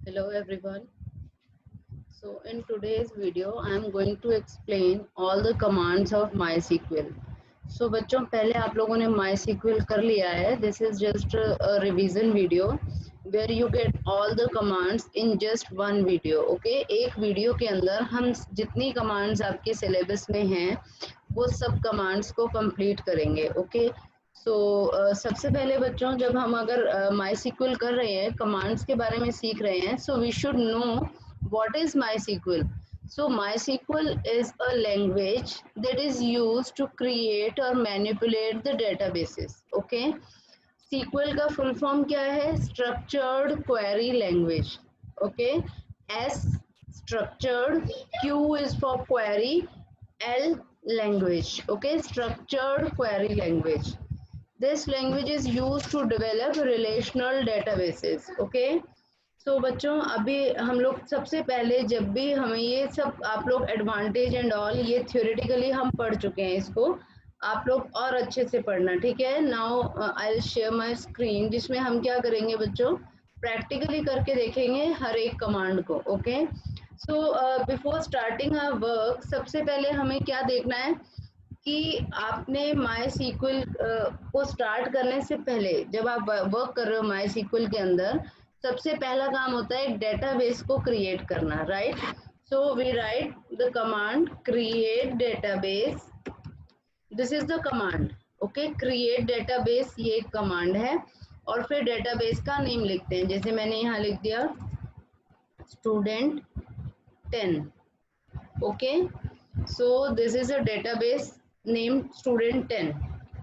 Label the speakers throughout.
Speaker 1: Hello everyone. So in today's video I am going to explain all the commands of MySQL. So बच्चों पहले आप लोगों ने MySQL कर लिया है. This is just a revision video where you get all the commands in just one video. Okay, एक video के अंदर हम जितनी commands आपके syllabus में हैं वो सब commands को complete करेंगे. Okay, सो सबसे पहले बच्चों जब हम अगर MySQL कर रहे हैं कमांड्स के बारे में सीख रहे हैं so we should know what is MySQL. So MySQL is a language that is used to create or manipulate the databases. Okay, SQL का फुल फॉर्म क्या है? Structured query language. Okay, S structured, Q is for query, L language. Okay, structured query language. This language is used to develop relational databases. Okay, so बच्चों अभी हम लोग सबसे पहले जब भी हमें ये सब आप लोग एडवांटेज एंड ऑल ये थ्योरेटिकली हम पढ़ चुके हैं, इसको आप लोग और अच्छे से पढ़ना. ठीक है, now I will share my screen जिसमें हम क्या करेंगे बच्चों, प्रैक्टिकली करके देखेंगे हर एक कमांड को. Okay, so before starting our work सबसे पहले हमें क्या देखना है कि आपने MySQL को स्टार्ट करने से पहले जब आप वर्क कर रहे हो MySQL के अंदर सबसे पहला काम होता है एक डेटाबेस को क्रिएट करना. Right, so we write the command create database. This is the command. Okay, create database ये एक कमांड है और फिर डेटाबेस का नेम लिखते हैं. जैसे मैंने यहाँ लिख दिया student 10. Okay, so this is a database name student 10.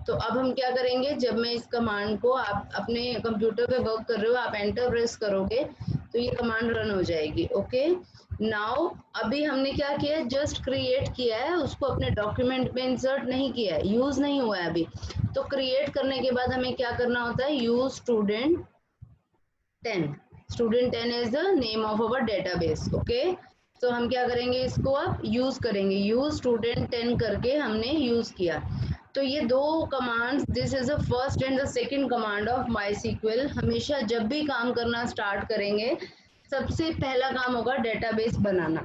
Speaker 1: तो अब हम क्या करेंगे, जब मैं इस कमांड को आप अपने कंप्यूटर पे वर्क कर रहे हो आप एंटर प्रेस करोगे तो ये कमांड रन हो जाएगी. ओके, नाउ अभी हमने क्या किया, जस्ट क्रिएट किया है, उसको अपने डॉक्यूमेंट में इंसर्ट नहीं किया है, यूज नहीं हुआ है अभी. तो क्रिएट करने के बाद हमें क्या करना होता है, use student 10. Student 10 is the name of our database. Okay, तो हम क्या करेंगे, इसको अब यूज करेंगे, यूज स्टूडेंट 10 करके हमने यूज किया. तो ये दो commands, this is the first and the second command of MySQL. हमेशा जब भी काम करना स्टार्ट करेंगे सबसे पहला काम होगा डेटाबेस बनाना.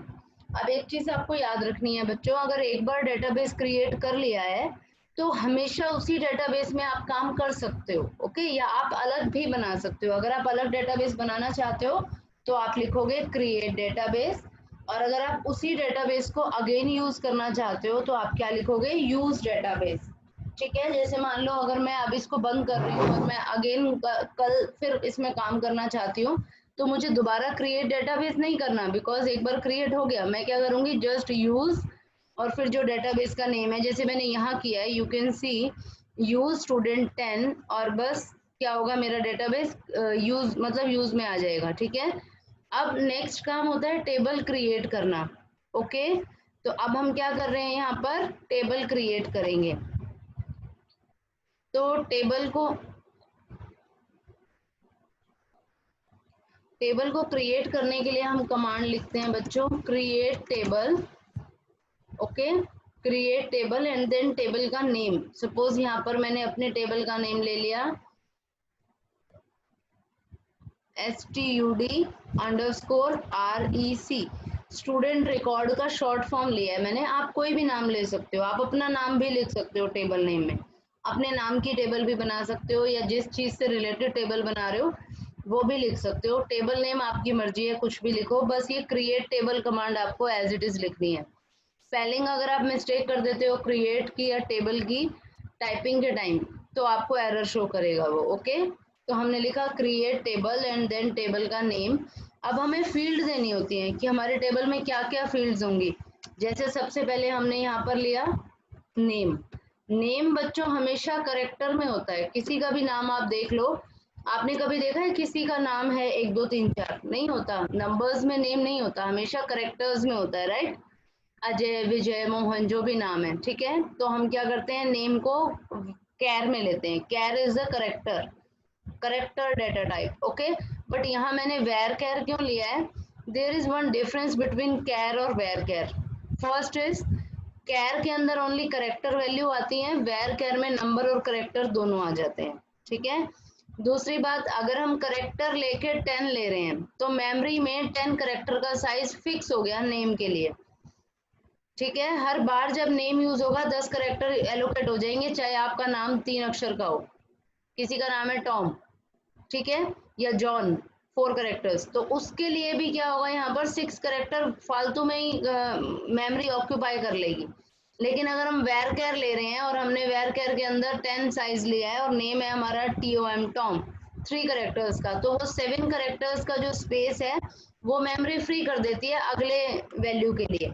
Speaker 1: अब एक चीज आपको याद रखनी है बच्चों, अगर एक बार डेटाबेस क्रिएट कर लिया है तो हमेशा उसी डेटाबेस में आप काम कर सकते हो. ओके, या आप अलग भी बना सकते हो. अगर आप अलग डेटाबेस बनाना चाहते हो तो आप लिखोगे क्रिएट डेटाबेस, और अगर आप उसी डेटाबेस को अगेन यूज करना चाहते हो तो आप क्या लिखोगे, यूज डेटाबेस. ठीक है, जैसे मान लो अगर मैं अब इसको बंद कर रही हूँ और मैं अगेन कल फिर इसमें काम करना चाहती हूँ तो मुझे दोबारा क्रिएट डेटाबेस नहीं करना, बिकॉज एक बार क्रिएट हो गया. मैं क्या करूँगी, जस्ट यूज और फिर जो डेटाबेस का नेम है जैसे मैंने यहाँ किया है, you can C use student 10, और बस क्या होगा, मेरा डेटाबेस यूज मतलब यूज में आ जाएगा. ठीक है, अब नेक्स्ट काम होता है टेबल क्रिएट करना. ओके, तो अब हम क्या कर रहे हैं, यहाँ पर टेबल क्रिएट करेंगे. तो टेबल को क्रिएट करने के लिए हम कमांड लिखते हैं बच्चों, create table. Okay, create table and then table का नेम. सपोज यहाँ पर मैंने अपने टेबल का नेम ले लिया STUD_REC. स्टूडेंट रिकॉर्ड का शॉर्ट फॉर्म लिया है मैंने. आप कोई भी नाम ले सकते हो, आप अपना नाम भी लिख सकते हो टेबल नेम में, अपने नाम की टेबल भी बना सकते हो, या जिस चीज से रिलेटेड टेबल बना रहे हो वो भी लिख सकते हो. टेबल नेम आपकी मर्जी है, कुछ भी लिखो, बस ये क्रिएट टेबल कमांड आपको एज इट इज लिखनी है. स्पेलिंग अगर आप मिस्टेक कर देते हो क्रिएट की या टेबल की टाइपिंग के टाइम तो आपको एरर शो करेगा वो. ओके, तो हमने लिखा create table and then table का नेम. अब हमें फील्ड देनी होती है कि हमारे टेबल में क्या क्या फील्ड्स होंगी. जैसे सबसे पहले हमने यहाँ पर लिया नेम. नेम बच्चों हमेशा करेक्टर में होता है, किसी का भी नाम आप देख लो, आपने कभी देखा है किसी का नाम है 1 2 3 4, नहीं होता. नंबर्स में नेम नहीं होता, हमेशा करेक्टर्स में होता है. राइट, अजय विजय मोहन जो भी नाम है. ठीक है, तो हम क्या करते हैं, नेम को कैर में लेते हैं. Char is the character data type. Okay, but यहाँ मैंने वेर कैर क्यों लिया है, there is one difference between char और varchar. First is char के अंदर ओनली करेक्टर वैल्यू आती है, वेर कैर में नंबर और करेक्टर दोनों आ जाते हैं. ठीक है, दूसरी बात, अगर हम करेक्टर लेके 10 ले रहे हैं तो मेमोरी में 10 करेक्टर का साइज फिक्स हो गया नेम के लिए। ठीक है, हर बार जब नेम यूज होगा 10 करेक्टर एलोकेट हो जाएंगे, चाहे आपका नाम 3 अक्षर का हो। किसी का नाम है टॉम, ठीक है, या जॉन, 4 करेक्टर्स, तो उसके लिए भी क्या होगा, यहाँ पर 6 करेक्टर फालतू में ही मेमोरी ऑक्यूपाई कर लेगी। लेकिन अगर हम वेर कैर ले रहे हैं और हमने वेर कैर के अंदर 10 साइज लिया है और नेम है हमारा TOM टॉम, 3 करेक्टर्स का, तो वो 7 करेक्टर्स का जो स्पेस है वो मेमोरी फ्री कर देती है अगले वैल्यू के लिए।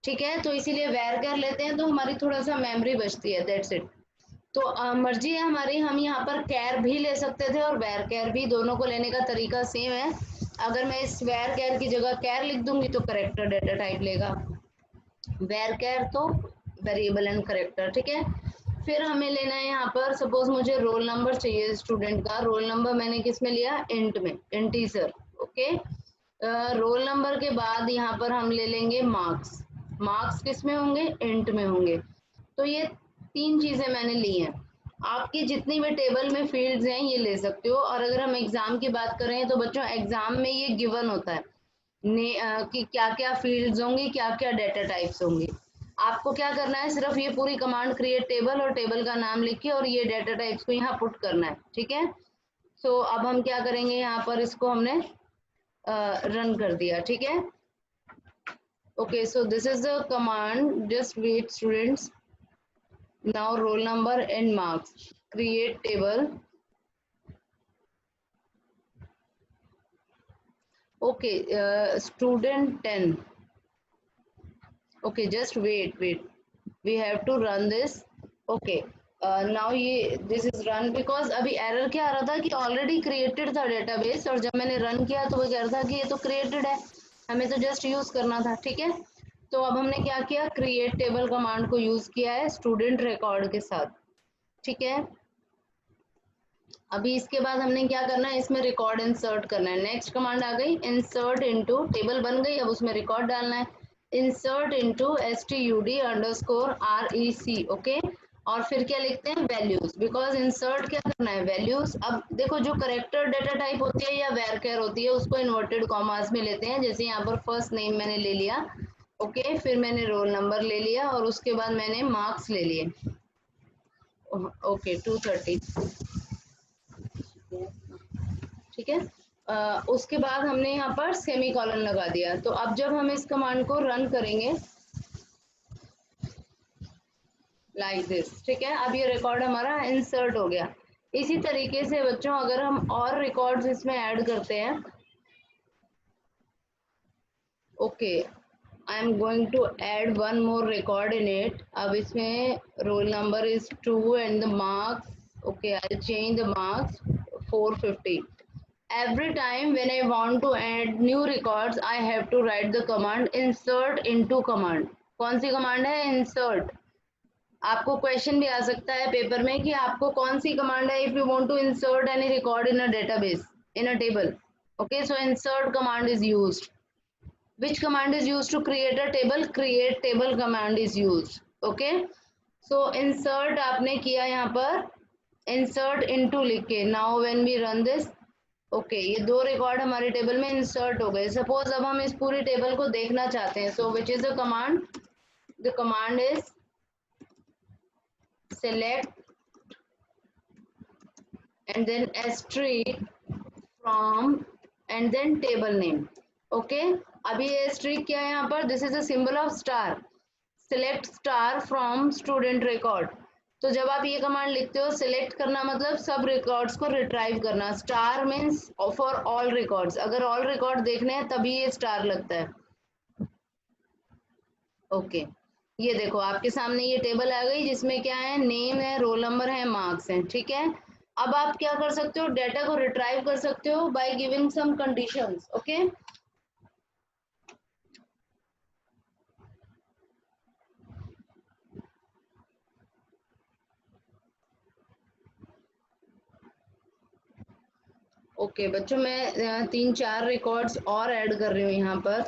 Speaker 1: ठीक है, तो इसीलिए वेर कैर लेते हैं तो हमारी थोड़ा सा मेमोरी बचती है, दैट्स इट। तो मर्जी है हमारी, हम यहाँ पर कैर भी ले सकते थे और वेर कैर भी, दोनों को लेने का तरीका सेम है। अगर मैं इस वेर कैर की जगह कैर लिख दूंगी तो करेक्टर डेटा टाइप लेगा, वेर कैर तो वेरिएबल एंड करेक्टर। ठीक है, फिर हमें लेना है यहाँ पर, सपोज मुझे रोल नंबर चाहिए स्टूडेंट का, रोल नंबर मैंने किस में लिया, इंट में, इंटीजर। ओके, रोल नंबर के बाद यहाँ पर हम ले लेंगे मार्क्स, मार्क्स किस में होंगे, इंट में होंगे। तो ये 3 चीजें मैंने ली हैं। आपकी जितनी भी टेबल में फील्ड्स हैं ये ले सकते हो। और अगर हम एग्जाम की बात करें तो बच्चों एग्जाम में ये गिवन होता है कि क्या क्या फील्ड्स होंगी, क्या क्या डेटा टाइप्स होंगी। आपको क्या करना है, सिर्फ ये पूरी कमांड क्रिएट टेबल और टेबल का नाम लिख के और ये डेटा टाइप्स को यहाँ पुट करना है। ठीक है, सो अब हम क्या करेंगे, यहाँ पर इसको हमने रन कर दिया। ठीक है, okay, so this is the command, just wait students. Now roll number and marks. Create table. Okay, student 10. Okay, just wait. We have to run this. Okay. Now ये this is run because अभी error क्या आ रहा था कि already created था database, और जब मैंने run किया तो वो कह रहा था कि ये तो created है, हमें तो just use करना था। ठीक है, तो अब हमने क्या किया, create table command को use किया है student record के साथ। ठीक है, अभी इसके बाद हमने क्या करना है, इसमें रिकॉर्ड इंसर्ट करना है। नेक्स्ट कमांड आ गई, इंसर्ट इनटू, टेबल बन गई, अब उसमें रिकॉर्ड डालना है। Insert into STUD_REC। ओके, और फिर क्या लिखते हैं, वैल्यूज, बिकॉज इंसर्ट क्या करना है, वैल्यूज। अब देखो जो करेक्टर डेटा टाइप होती है या वेरकेर होती है उसको इन्वर्टेड कॉमास में लेते हैं। जैसे यहाँ पर फर्स्ट नेम मैंने ले लिया, ओके, फिर मैंने रोल नंबर ले लिया और उसके बाद मैंने मार्क्स ले लिए। ओके, 230। ठीक है, उसके बाद हमने यहाँ पर सेमी कॉलन लगा दिया। तो अब जब हम इस कमांड को रन करेंगे लाइक दिस, ठीक है, अब ये रिकॉर्ड हमारा इंसर्ट हो गया। इसी तरीके से बच्चों अगर हम और रिकॉर्ड्स इसमें ऐड करते हैं, okay, I am going to add one more record in it. अब इसमें roll number is 2 and the marks, okay, I'll change the marks 450. Every time when I want to add new records, I have to write the command insert into command. कौन सी command है, insert। आपको question भी आ सकता है paper में कि आपको कौन सी कमांड है, if you want to insert any record in a database, in a table. Okay, so insert command is used. Which command is used to create a table? Create table command is used. Okay, so insert आपने किया यहाँ पर, insert into लिख के, now when we run this, okay, ये 2 record हमारे table में insert हो गए। सपोज अब हम इस पूरी टेबल को देखना चाहते हैं, so which is the command, the command is select and then asterisk from and then table name. Okay, अभी ये एस्ट्रिक क्या है यहाँ पर, this is a symbol of star, select star from student record. तो जब आप ये कमांड लिखते हो, सिलेक्ट करना मतलब सब रिकॉर्ड्स को रिट्राइव करना, star means for all records, अगर ऑल रिकॉर्ड देखने हैं तभी ये स्टार लगता है। ओके, ये देखो आपके सामने ये टेबल आ गई जिसमें क्या है, नेम है, रोल नंबर है, मार्क्स हैं। ठीक है, अब आप क्या कर सकते हो, डेटा को रिट्राइव कर सकते हो by giving some conditions. Okay, okay बच्चों, मैं 3-4 रिकॉर्ड्स और ऐड कर रही हूँ यहाँ पर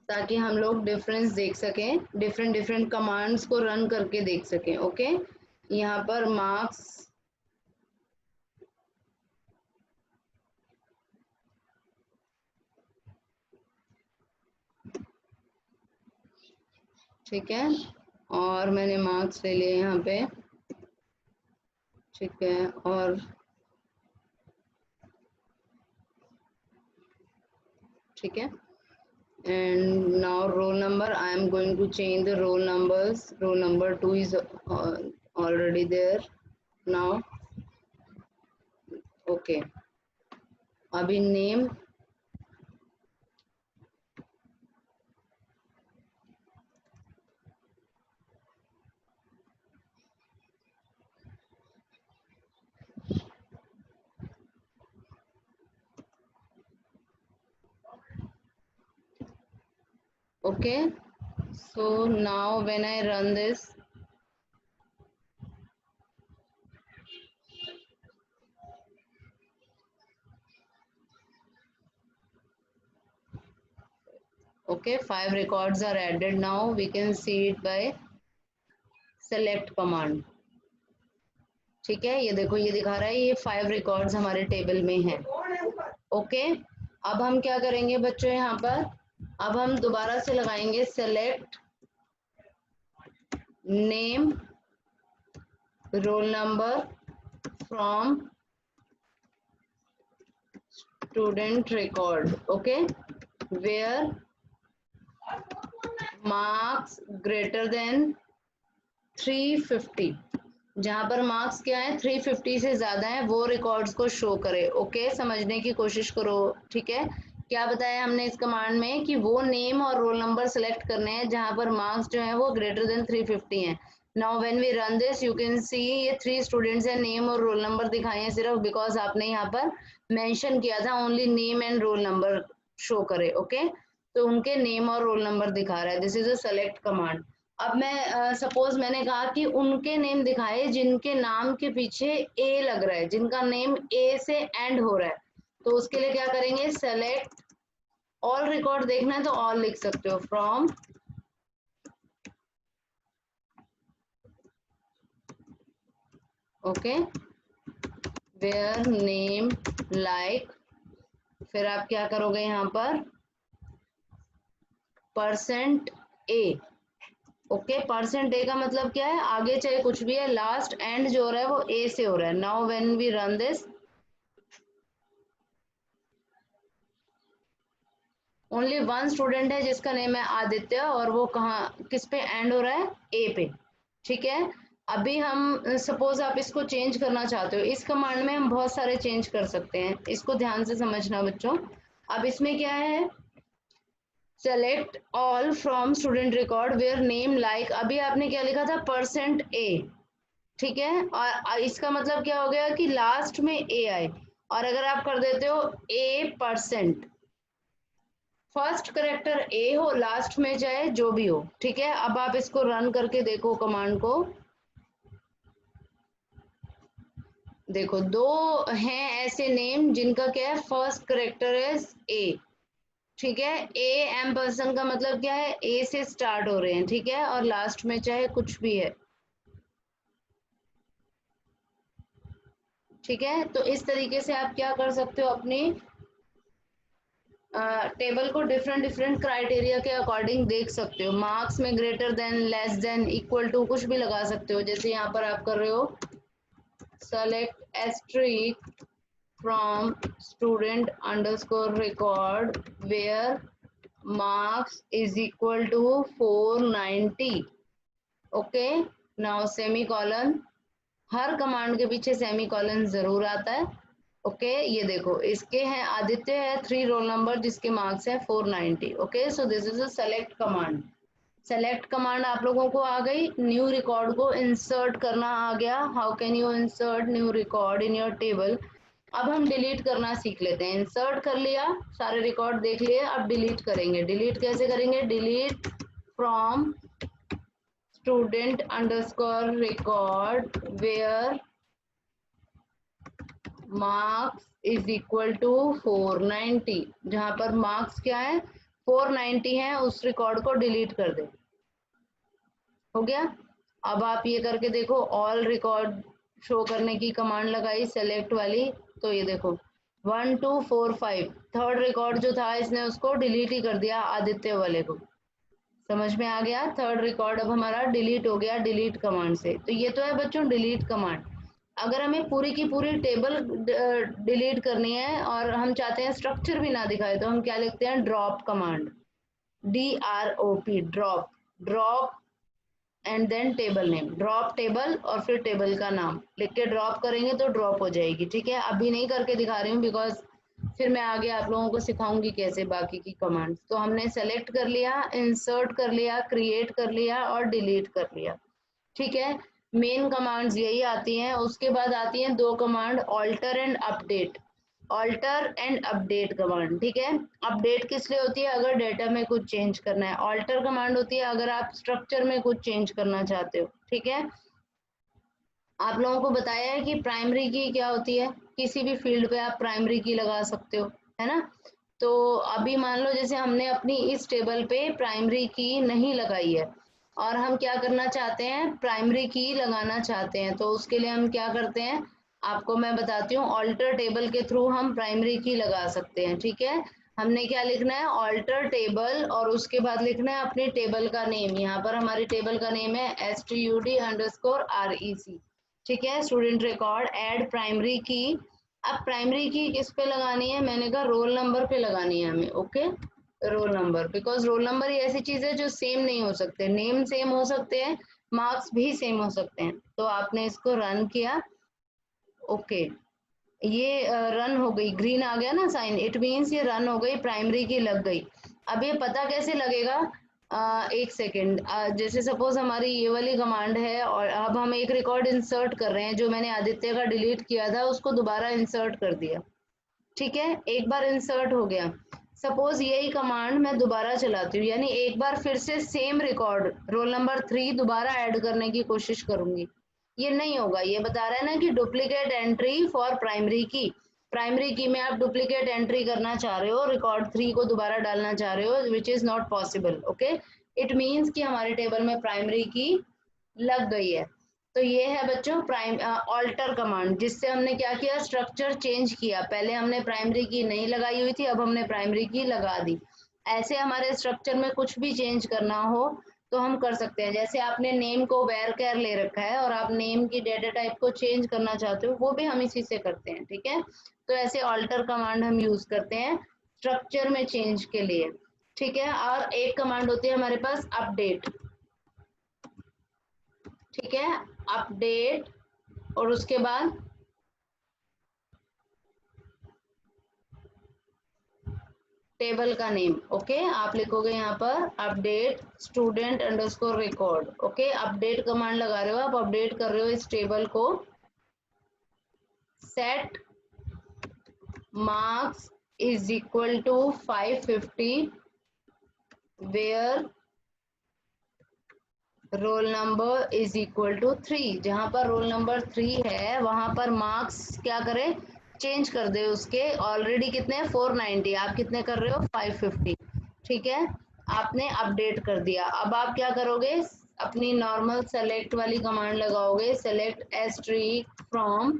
Speaker 1: ताकि हम लोग डिफरेंस देख सकें, डिफरेंट डिफरेंट कमांड्स को रन करके देख सकें। ओके, यहाँ पर मार्क्स, ठीक है, और मैंने मार्क्स ले लिए यहाँ पे, ठीक है, और ठीक है, and now roll number I am going to change the roll numbers. Roll number 2 is already there now. Okay, अभी name, okay, so now when I run this, okay, 5 records are added. Now we can see it by select command. ठीक है, ये देखो, ये दिखा रहा है ये 5 रिकॉर्ड्स हमारे टेबल में हैं। ओके, अब हम क्या करेंगे बच्चों, यहाँ पर अब हम दोबारा से लगाएंगे select name roll number from student record, okay, where marks greater than 350, जहां पर मार्क्स क्या है 350 से ज्यादा है वो रिकॉर्ड्स को शो करे। ओके, समझने की कोशिश करो। ठीक है, क्या बताया हमने इस कमांड में कि वो नेम और रोल नंबर सेलेक्ट करने हैं जहां पर मार्क्स जो है वो ग्रेटर देन 350 है। Now when we run this you can see ये 3 स्टूडेंट्स हैं, नेम और रोल नंबर दिखाए हैं सिर्फ बिकॉज आपने यहाँ पर मेंशन किया था only name and roll number show करे। ओके, तो उनके नेम और रोल नंबर दिखा रहा है, this is a select command. अब मैं सपोज मैंने कहा कि उनके नेम दिखाए जिनके नाम के पीछे ए लग रहा है, जिनका नेम ए से एंड हो रहा है, तो उसके लिए क्या करेंगे, सेलेक्ट ऑल रिकॉर्ड देखना है तो ऑल लिख सकते हो, from okay where name like, फिर आप क्या करोगे यहाँ पर percent A. Okay, percent A का मतलब क्या है, आगे चाहे कुछ भी है, लास्ट एंड जो हो रहा है वो ए से हो रहा है। Now when we run this only one student है जिसका नेम है आदित्य और वो कहाँ किस पे एंड हो रहा है, ए पे। ठीक है, अभी हम सपोज आप इसको चेंज करना चाहते हो, इस कमांड में हम बहुत सारे चेंज कर सकते हैं, इसको ध्यान से समझना बच्चों। अब इसमें क्या है, select all from student record where name like, अभी आपने क्या लिखा था परसेंट ए, ठीक है, और इसका मतलब क्या हो गया कि लास्ट में ए आए, और अगर आप कर देते हो ए परसेंट, फर्स्ट करेक्टर ए हो, लास्ट में चाहे जो भी हो। ठीक है, अब आप इसको रन करके देखो कमांड को, देखो दो हैं ऐसे नेम जिनका क्या है फर्स्ट करेक्टर है ए। ठीक है, ए एम पर्सन का मतलब क्या है, ए से स्टार्ट हो रहे हैं, ठीक है, और लास्ट में चाहे कुछ भी है। ठीक है, तो इस तरीके से आप क्या कर सकते हो, अपनी टेबल को डिफरेंट डिफरेंट क्राइटेरिया के अकॉर्डिंग देख सकते हो, मार्क्स में greater than, less than, equal to कुछ भी लगा सकते हो। जैसे यहाँ पर आप कर रहे हो select asterisk from student underscore record where marks is equal to 490। Okay, now semi colon, हर कमांड के पीछे सेमी कॉलन जरूर आता है। ओके, ये देखो इसके हैं आदित्य है 3 रोल नंबर जिसके मार्क्स है 490। Okay, so this is a select command. Select command आप लोगों को आ गई, न्यू रिकॉर्ड को इंसर्ट करना आ गया, how can you insert new record in your table. अब हम डिलीट करना सीख लेते हैं, इंसर्ट कर लिया, सारे रिकॉर्ड देख लिए, अब डिलीट करेंगे। डिलीट कैसे करेंगे, delete from student underscore record where marks is equal to 490, जहां पर मार्क्स क्या है 490 है, उस रिकॉर्ड को डिलीट कर दे। हो गया, अब आप ये करके देखो, ऑल रिकॉर्ड शो करने की कमांड लगाई सेलेक्ट वाली, तो ये देखो 1 2 4 5 थर्ड रिकॉर्ड जो था इसने उसको डिलीट ही कर दिया, आदित्य वाले को। समझ में आ गया। थर्ड रिकॉर्ड अब हमारा डिलीट हो गया डिलीट कमांड से। तो ये तो है बच्चों डिलीट कमांड। अगर हमें पूरी की पूरी टेबल डिलीट करनी है और हम चाहते हैं स्ट्रक्चर भी ना दिखाए तो हम क्या लिखते हैं, drop command, DROP, drop, drop and then table name, drop table और फिर टेबल का नाम लिख के ड्रॉप करेंगे तो ड्रॉप हो जाएगी। ठीक है, अभी नहीं करके दिखा रही हूँ बिकॉज फिर मैं आगे आप लोगों को सिखाऊंगी कैसे बाकी की कमांड्स। तो हमने सेलेक्ट कर लिया, इंसर्ट कर लिया, क्रिएट कर लिया और डिलीट कर लिया। ठीक है, मेन कमांड्स यही आती हैं। उसके बाद आती हैं दो command, alter and update, alter and update command. ठीक है, अपडेट किस लिए होती है, अगर डेटा में कुछ चेंज करना है। ऑल्टर कमांड होती है अगर आप स्ट्रक्चर में कुछ चेंज करना चाहते हो। ठीक है, आप लोगों को बताया है कि प्राइमरी की क्या होती है, किसी भी फील्ड पे आप प्राइमरी की लगा सकते हो, है ना। तो अभी मान लो जैसे हमने अपनी इस टेबल पे प्राइमरी की नहीं लगाई है और हम क्या करना चाहते हैं, प्राइमरी की लगाना चाहते हैं, तो उसके लिए हम क्या करते हैं, आपको मैं बताती हूँ। ऑल्टर टेबल के थ्रू हम प्राइमरी की लगा सकते हैं। ठीक है, हमने क्या लिखना है, ऑल्टर टेबल और उसके बाद लिखना है अपनी टेबल का नेम। यहाँ पर हमारी टेबल का नेम है STUD_REC। ठीक है, स्टूडेंट रिकॉर्ड, ऐड प्राइमरी की। अब प्राइमरी की किस पे लगानी है, मैंने कहा रोल नंबर पे लगानी है हमें। Okay, roll number, because roll number ही ऐसी चीज है जो सेम नहीं हो सकते, नेम सेम हो सकते हैं, मार्क्स भी सेम हो सकते हैं। तो आपने इसको रन किया। ओके, ये रन हो गई, ग्रीन आ गया ना साइन, इट मीन्स ये रन हो गई, प्राइमरी की लग गई। अब ये पता कैसे लगेगा, एक सेकेंड, जैसे सपोज हमारी ये वाली कमांड है और अब हम एक रिकॉर्ड इंसर्ट कर रहे हैं, जो मैंने आदित्य का डिलीट किया था उसको दोबारा इंसर्ट कर दिया। ठीक है, एक बार इंसर्ट हो गया, सपोज यही कमांड मैं दोबारा चलाती हूँ, यानी एक बार फिर से सेम रिकॉर्ड रोल नंबर 3 दोबारा ऐड करने की कोशिश करूंगी, ये नहीं होगा। ये बता रहा है ना कि डुप्लीकेट एंट्री फॉर प्राइमरी की, प्राइमरी की में आप डुप्लीकेट एंट्री करना चाह रहे हो, रिकॉर्ड 3 को दोबारा डालना चाह रहे हो, which is not possible. Okay, it means कि हमारे टेबल में प्राइमरी की लग गई है। तो ये है बच्चों प्राइम ऑल्टर कमांड, जिससे हमने क्या किया, स्ट्रक्चर चेंज किया। पहले हमने प्राइमरी की नहीं लगाई हुई थी, अब हमने प्राइमरी की लगा दी। ऐसे हमारे स्ट्रक्चर में कुछ भी चेंज करना हो तो हम कर सकते हैं। जैसे आपने नेम को where_char ले रखा है और आप नेम की डेटा टाइप को चेंज करना चाहते हो, वो भी हम इसी से करते हैं। ठीक है, तो ऐसे ऑल्टर कमांड हम यूज करते हैं स्ट्रक्चर में चेंज के लिए। ठीक है, और एक कमांड होती है हमारे पास अपडेट। ठीक है, अपडेट और उसके बाद टेबल का नेम। ओके, आप लिखोगे यहाँ पर update student underscore record. Okay, update command लगा रहे हो, आप अपडेट कर रहे हो इस टेबल को। Set marks is equal to 550 where roll number is equal to 3। जहां पर रोल नंबर 3 है वहां पर मार्क्स क्या करें, चेंज कर दे उसके। ऑलरेडी कितने 490, आप कितने कर रहे हो 550। ठीक है, आपने अपडेट कर दिया। अब आप क्या करोगे, अपनी नॉर्मल सेलेक्ट वाली कमांड लगाओगे, सेलेक्ट एस्ट्रिक फ्रॉम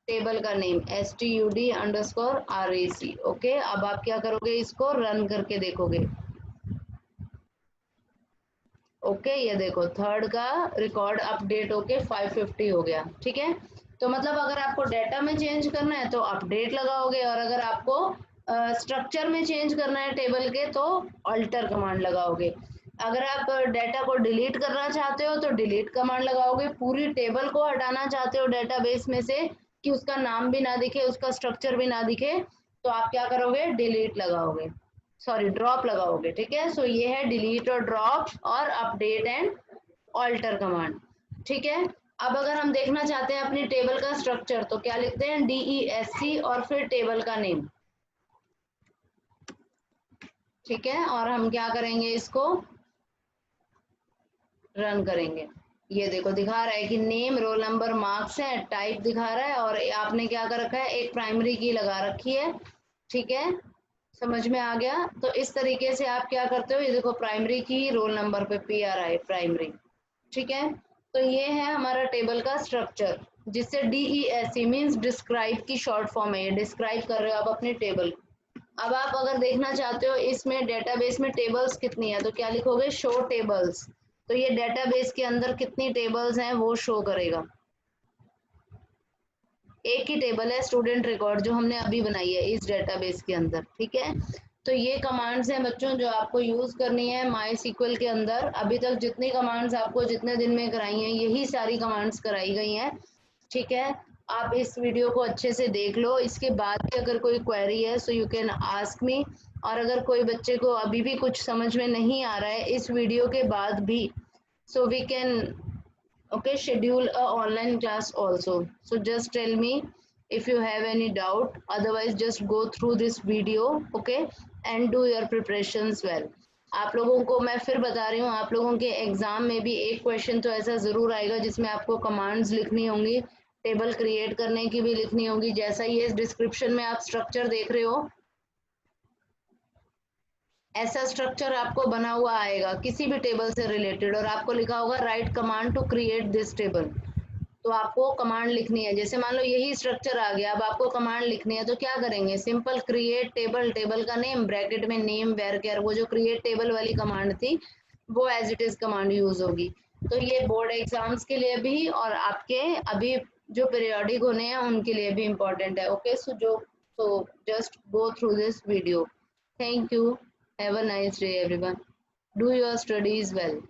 Speaker 1: टेबल का नेम STUD_REC। ओके, अब आप क्या करोगे, इसको रन करके देखोगे। ओके, ये देखो थर्ड का रिकॉर्ड अपडेट होके 550 हो गया। ठीक है, तो मतलब अगर आपको डेटा में चेंज करना है तो अपडेट लगाओगे, और अगर आपको स्ट्रक्चर में चेंज करना है टेबल के तो अल्टर कमांड लगाओगे। अगर आप डेटा को डिलीट करना चाहते हो तो डिलीट कमांड लगाओगे। पूरी टेबल को हटाना चाहते हो डेटाबेस में से कि उसका नाम भी ना दिखे, उसका स्ट्रक्चर भी ना दिखे, तो आप क्या करोगे, डिलीट लगाओगे, सॉरी ड्रॉप लगाओगे। ठीक है, सो ये है डिलीट और ड्रॉप और अपडेट एंड ऑल्टर कमांड। ठीक है, अब अगर हम देखना चाहते हैं अपनी टेबल का स्ट्रक्चर तो क्या लिखते हैं, DESC और फिर टेबल का नेम। ठीक है, और हम क्या करेंगे, इसको रन करेंगे। ये देखो दिखा रहा है कि नेम रोल नंबर मार्क्स है, टाइप दिखा रहा है, और आपने क्या कर रखा है, एक प्राइमरी की लगा रखी है। ठीक है, समझ में आ गया। तो इस तरीके से आप क्या करते हो, ये देखो प्राइमरी की रोल नंबर पे PRI प्राइमरी। ठीक है, तो ये है हमारा टेबल का स्ट्रक्चर, जिससे DESC मीन्स डिस्क्राइब की शॉर्ट फॉर्म है, ये डिस्क्राइब कर रहे हो आप अपनी टेबल। अब आप अगर देखना चाहते हो इसमें डेटाबेस में टेबल्स कितनी है, तो क्या लिखोगे, शो टेबल्स। तो ये डेटाबेस के अंदर कितनी टेबल्स हैं वो शो करेगा। एक ही टेबल है स्टूडेंट रिकॉर्ड जो हमने अभी बनाई है इस डेटाबेस के अंदर, ठीक है। तो ये कमांड्स हैं बच्चों जो आपको यूज करनी है माई सीक्वल के अंदर। अभी तक जितनी कमांड्स आपको जितने दिन में कराई हैं यही सारी कमांड्स कराई गई हैं, ठीक है। आप इस वीडियो को अच्छे से देख लो, इसके बाद भी अगर कोई क्वेरी है so you can ask me. और अगर कोई बच्चे को अभी भी कुछ समझ में नहीं आ रहा है इस वीडियो के बाद भी, so we can okay schedule a online class also. So just tell me if you have any doubt, otherwise just go through this video, okay, and do your preparations well. आप लोगों को मैं फिर बता रही हूँ, आप लोगों के एग्जाम में भी एक क्वेश्चन तो ऐसा जरूर आएगा जिसमें आपको कमांड्स लिखनी होंगी, टेबल क्रिएट करने की भी लिखनी होगी। जैसा ये डिस्क्रिप्शन में आप स्ट्रक्चर देख रहे हो ऐसा स्ट्रक्चर आपको बना हुआ आएगा किसी भी टेबल से रिलेटेड, और आपको लिखा होगा right command to create this table. तो आपको कमांड लिखनी है, जैसे मान लो यही स्ट्रक्चर आ गया, अब आपको कमांड लिखनी है तो क्या करेंगे, सिंपल क्रिएट टेबल, टेबल का नेम, ब्रैकेट में नेम वेर केयर, वो जो क्रिएट टेबल वाली कमांड थी वो as it is command use होगी। तो ये बोर्ड एग्जाम्स के लिए भी और आपके अभी जो पीरियोडिक होने हैं उनके लिए भी इम्पोर्टेंट है, okay. So just go through this video. Thank you, have a nice day everyone, do your studies well.